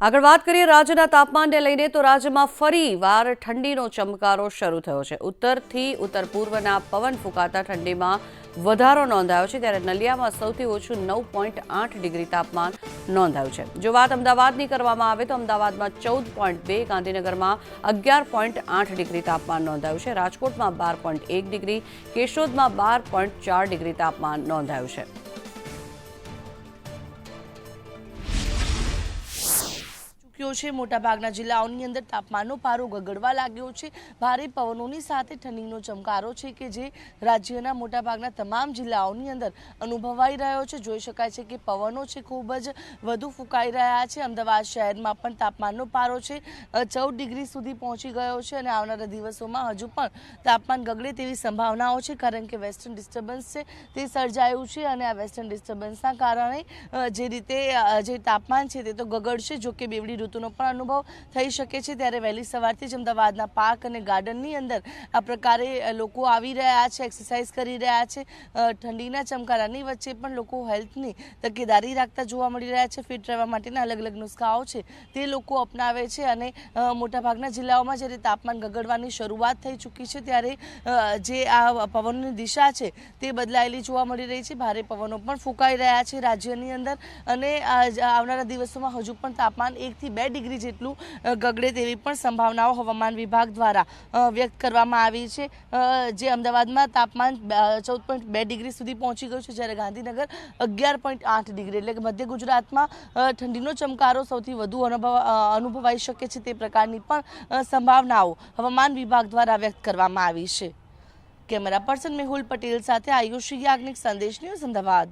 આગળ વાત કરીએ રાજ્યના તાપમાનને લઈને તો રાજ્યમાં ફરીવાર ઠંડીનો ચમકારો શરૂ થયો છે। ઉત્તરથી ઉત્તર પૂર્વના પવન ફૂંકાતા ઠંડીમાં વધારો નોંધાયો છે, ત્યારે નલિયામાં સૌથી ઓછું 9.8 ડિગ્રી તાપમાન નોંધાયું છે। જો વાત અમદાવાદની કરવામાં આવે તો અમદાવાદમાં 14.2, ગાંધીનગરમાં 11.8 ડિગ્રી તાપમાન નોંધાયું છે, રાજકોટમાં 12.1 ડિગ્રી, કેશોદમાં 12.4 ડિગ્રી તાપમાન નોંધાયું છે। મોટાભાગના જિલ્લાઓની અંદર તાપમાનનો પારો ગગડવા લાગ્યો છે। ભારે પવનોની સાથે ઠંડીનો ચમકારો છે કે જે રાજ્યના મોટાભાગના તમામ જિલ્લાઓની અંદર અનુભવાઈ રહ્યો છે। જોઈ શકાય છે કે પવનો છે ખૂબ જ વધુ ફૂંકાઈ રહ્યા છે। અમદાવાદ શહેરમાં પણ તાપમાનનો પારો છે 14 ડિગ્રી સુધી પહોંચી ગયો છે અને આવનારા દિવસોમાં હજુ પણ તાપમાન ગગડે તેવી સંભાવનાઓ છે, કારણ કે વેસ્ટર્ન ડિસ્ટર્બન્સ છે તે સર્જાયું છે અને આ વેસ્ટર્ન ડિસ્ટર્બન્સના કારણે જે રીતે જે તાપમાન છે તે તો ગગડશે। જો કે બેવડી નો પણ અનુભવ થઈ શકે છે, ત્યારે વહેલી સવારથી જ અમદાવાદના પાર્ક અને ગાર્ડનની અંદર આ પ્રકારે લોકો આવી રહ્યા છે, એક્સરસાઇઝ કરી રહ્યા છે। ઠંડીના ચમકારાની વચ્ચે પણ લોકો હેલ્થની તકેદારી રાખતા જોવા મળી રહ્યા છે। ફિટ રહેવા માટેના અલગ અલગ નુસ્ખાઓ છે તે લોકો અપનાવે છે અને મોટાભાગના જિલ્લાઓમાં જ્યારે તાપમાન ગગડવાની શરૂઆત થઈ ચૂકી છે, ત્યારે જે આ પવનની દિશા છે તે બદલાયેલી જોવા મળી રહી છે। ભારે પવનો પણ ફૂંકાઈ રહ્યા છે રાજ્યની અંદર અને આવનારા દિવસોમાં હજુ પણ તાપમાન 1 થી 2 ડિગ્રી જેટલું ગગડે તેવી પણ સંભાવનાઓ હવામાન વિભાગ દ્વારા વ્યક્ત કરવામાં આવી છે। જે અમદાવાદમાં તાપમાન 14.2 ડિગ્રી સુધી પહોંચી ગયું છે, જ્યારે ગાંધીનગર 11.8 ડિગ્રી, એટલે કે મધ્ય ગુજરાતમાં ઠંડીનો ચમકારો સૌથી વધુ અનુભવાઈ શકે છે તે પ્રકારની પણ સંભાવનાઓ હવામાન વિભાગ દ્વારા વ્યક્ત કરવામાં આવી છે। કેમેરા પર્સન મેહુલ પટેલ સાથે આયુષી યાજ્ઞિક, સંદેશ ન્યૂઝ, અમદાવાદ।